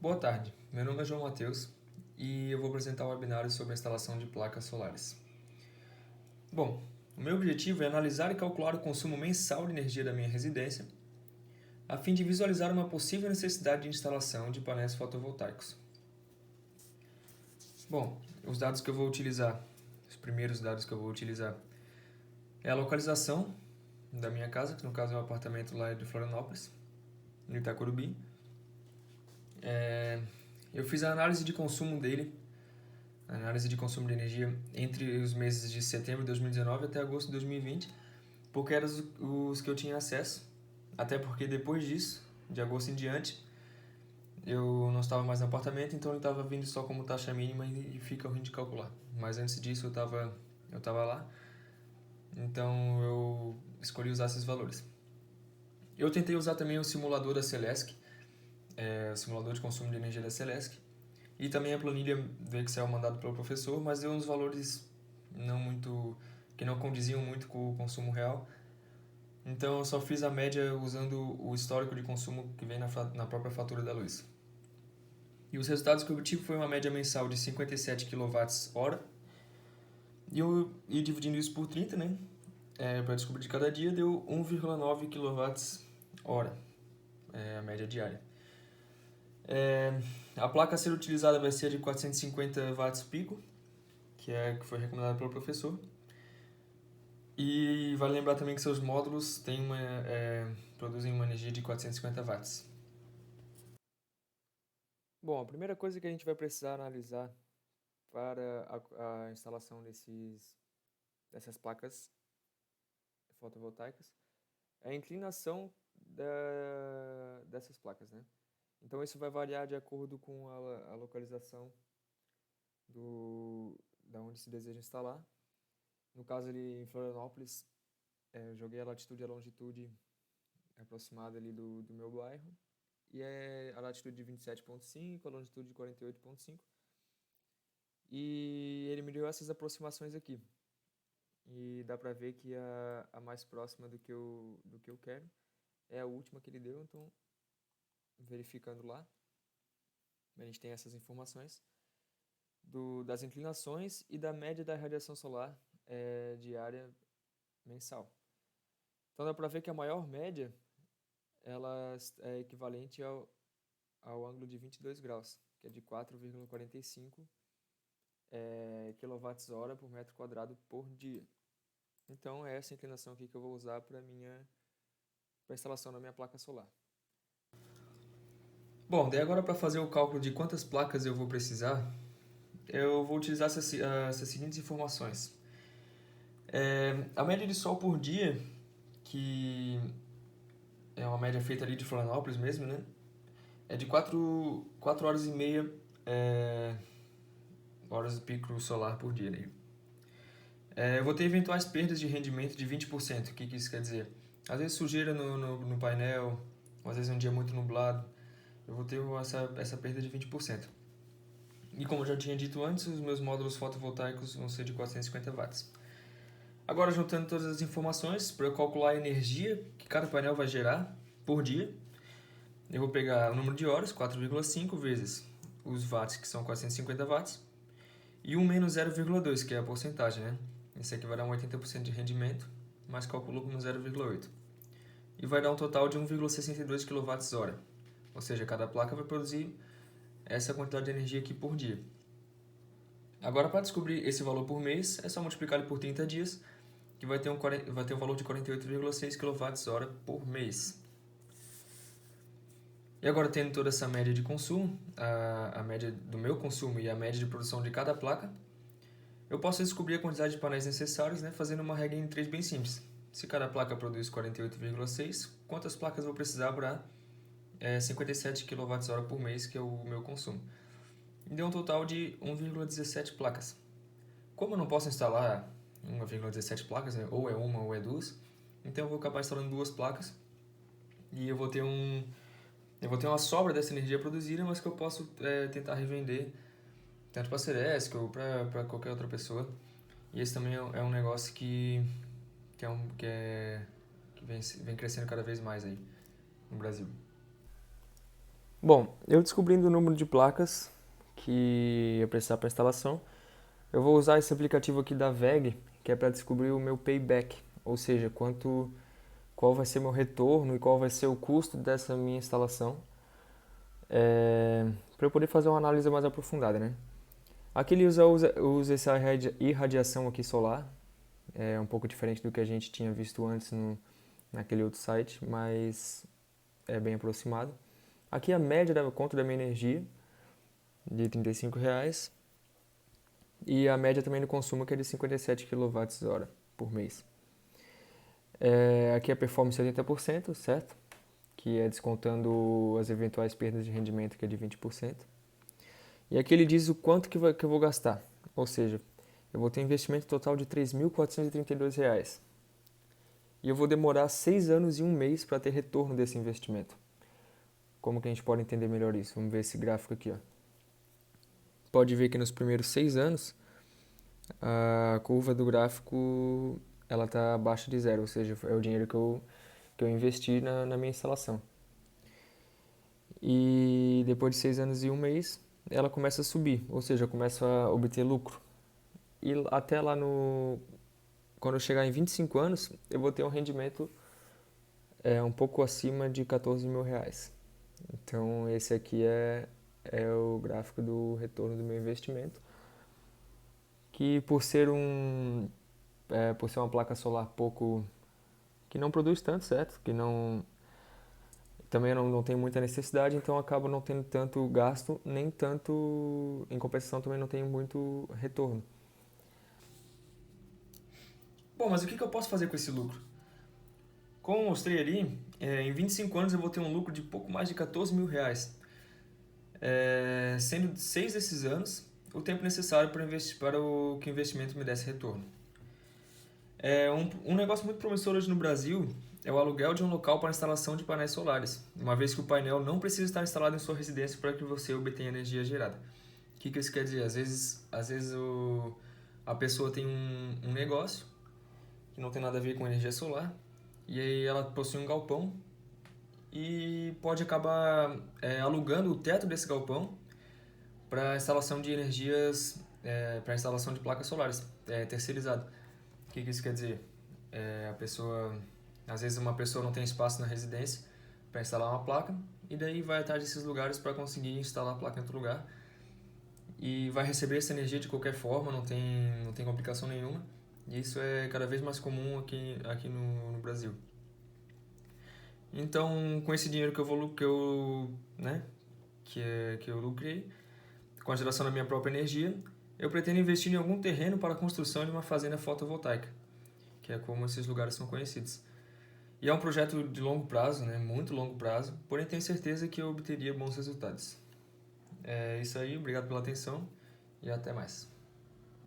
Boa tarde, meu nome é João Matheus e eu vou apresentar um webinário sobre a instalação de placas solares. Bom, o meu objetivo é analisar e calcular o consumo mensal de energia da minha residência, a fim de visualizar uma possível necessidade de instalação de painéis fotovoltaicos. Bom, os dados que eu vou utilizar, os primeiros dados que eu vou utilizar, é a localização da minha casa, que no caso é um apartamento lá de Florianópolis, no Itacorubi. Eu fiz a análise de consumo dele, a análise de consumo de energia entre os meses de setembro de 2019 até agosto de 2020, porque eram os que eu tinha acesso, até porque depois disso, de agosto em diante, eu não estava mais no apartamento, então ele estava vindo só como taxa mínima e fica ruim de calcular. Mas antes disso eu estava lá, então eu escolhi usar esses valores. Eu tentei usar também o simulador da Celesc, o simulador de consumo de energia da Celesc, e também a planilha do Excel mandado pelo professor, mas deu uns valores que não condiziam muito com o consumo real. Então eu só fiz a média usando o histórico de consumo que vem na própria fatura da luz. E os resultados que eu obtive foi uma média mensal de 57 kWh. E dividindo isso por 30, né? Para descobrir de cada dia, deu 1,9 kWh, a média diária. A placa a ser utilizada vai ser de 450 watts pico, que foi recomendada pelo professor. E vale lembrar também que seus módulos produzem uma energia de 450 watts. Bom, a primeira coisa que a gente vai precisar analisar para a instalação dessas placas fotovoltaicas é a inclinação dessas placas, né? Então isso vai variar de acordo com a localização da onde se deseja instalar. No caso ali em Florianópolis, eu joguei a latitude e a longitude aproximada ali do meu bairro, e é a latitude de 27,5, a longitude de 48,5, e ele me deu essas aproximações aqui. E dá pra ver que a mais próxima do que eu quero é a última que ele deu, então verificando lá, a gente tem essas informações das inclinações e da média da radiação solar diária mensal. Então dá pra ver que a maior média ela é equivalente ao ângulo de 22 graus, que é de 4,45 kWh por metro quadrado por dia. Então é essa inclinação aqui que eu vou usar para a instalação da minha placa solar. Bom, daí agora para fazer o cálculo de quantas placas eu vou precisar, eu vou utilizar essas seguintes informações. A média de sol por dia, que é uma média feita ali de Florianópolis mesmo, né? É de 4 horas e meia horas de pico solar por dia. Né? Eu vou ter eventuais perdas de rendimento de 20%. O que isso quer dizer? Às vezes sujeira no painel, ou às vezes um dia muito nublado, eu vou ter essa perda de 20%. E como eu já tinha dito antes, os meus módulos fotovoltaicos vão ser de 450 watts. Agora, juntando todas as informações, para eu calcular a energia que cada painel vai gerar por dia, eu vou pegar o número de horas, 4,5 vezes os watts, que são 450 watts, e 1 menos 0,2, que é a porcentagem, né? Esse aqui vai dar um 80% de rendimento, mas calculo como 0,8. E vai dar um total de 1,62 kWh. Ou seja, cada placa vai produzir essa quantidade de energia aqui por dia. Agora, para descobrir esse valor por mês, é só multiplicar ele por 30 dias, que vai ter um valor de 48,6 kWh por mês. E agora, tendo toda essa média de consumo, a média do meu consumo e a média de produção de cada placa, eu posso descobrir a quantidade de painéis necessários, né, fazendo uma regra em 3 bem simples. Se cada placa produz 48,6, quantas placas vou precisar para 57 kWh por mês, que é o meu consumo? E deu um total de 1,17 placas. Como eu não posso instalar 1,17 placas, né, ou é uma ou é duas, então eu vou acabar instalando duas placas e eu vou ter uma sobra dessa energia produzida, mas que eu posso tentar revender tanto para a Celesc ou para qualquer outra pessoa. E esse também é um negócio que vem crescendo cada vez mais aí no Brasil. Bom, eu descobrindo o número de placas que ia precisar para instalação, eu vou usar esse aplicativo aqui da VEG, que é para descobrir o meu payback, ou seja, qual vai ser meu retorno e qual vai ser o custo dessa minha instalação, para eu poder fazer uma análise mais aprofundada, né? Aqui ele usa essa irradiação aqui solar, é um pouco diferente do que a gente tinha visto antes naquele outro site, mas é bem aproximado. Aqui a média da conta da minha energia, de R$ 35, e a média também do consumo, que é de 57 kWh por mês. Aqui a performance é 80%, certo? Que é descontando as eventuais perdas de rendimento, que é de 20%. E aqui ele diz o quanto que eu vou gastar, ou seja, eu vou ter um investimento total de R$ 3.432. E eu vou demorar 6 anos e um mês para ter retorno desse investimento. Como que a gente pode entender melhor isso? Vamos ver esse gráfico aqui, ó. Pode ver que nos primeiros 6 anos, a curva do gráfico ela está abaixo de zero, ou seja, é o dinheiro que eu investi na minha instalação. E depois de 6 anos e um mês, ela começa a subir, ou seja, eu começo a obter lucro. E até lá quando eu chegar em 25 anos, eu vou ter um rendimento um pouco acima de R$ 14.000. Então esse aqui é o gráfico do retorno do meu investimento, que por ser uma placa solar pouco, que não produz tanto, certo? Que não, também não tem muita necessidade, então acaba não tendo tanto gasto, nem tanto, em compensação também não tem muito retorno. Bom, mas o que eu posso fazer com esse lucro? Como eu mostrei ali, em 25 anos eu vou ter um lucro de pouco mais de R$ 14.000, sendo 6 desses anos o tempo necessário para que o investimento me desse retorno. Um negócio muito promissor hoje no Brasil é o aluguel de um local para instalação de painéis solares, uma vez que o painel não precisa estar instalado em sua residência para que você obtenha energia gerada. O que isso quer dizer? Às vezes a pessoa tem um negócio que não tem nada a ver com energia solar, e aí ela possui um galpão e pode acabar alugando o teto desse galpão para instalação de energias, para instalação de placas solares, terceirizado. O que isso quer dizer? Às vezes uma pessoa não tem espaço na residência para instalar uma placa, e daí vai atrás desses lugares para conseguir instalar a placa em outro lugar, e vai receber essa energia de qualquer forma, não tem complicação nenhuma, e isso é cada vez mais comum aqui no Brasil. Então, com esse dinheiro que eu lucrei, com a geração da minha própria energia, eu pretendo investir em algum terreno para a construção de uma fazenda fotovoltaica, que é como esses lugares são conhecidos. E é um projeto de longo prazo, né? Muito longo prazo, porém tenho certeza que eu obteria bons resultados. É isso aí, obrigado pela atenção e até mais.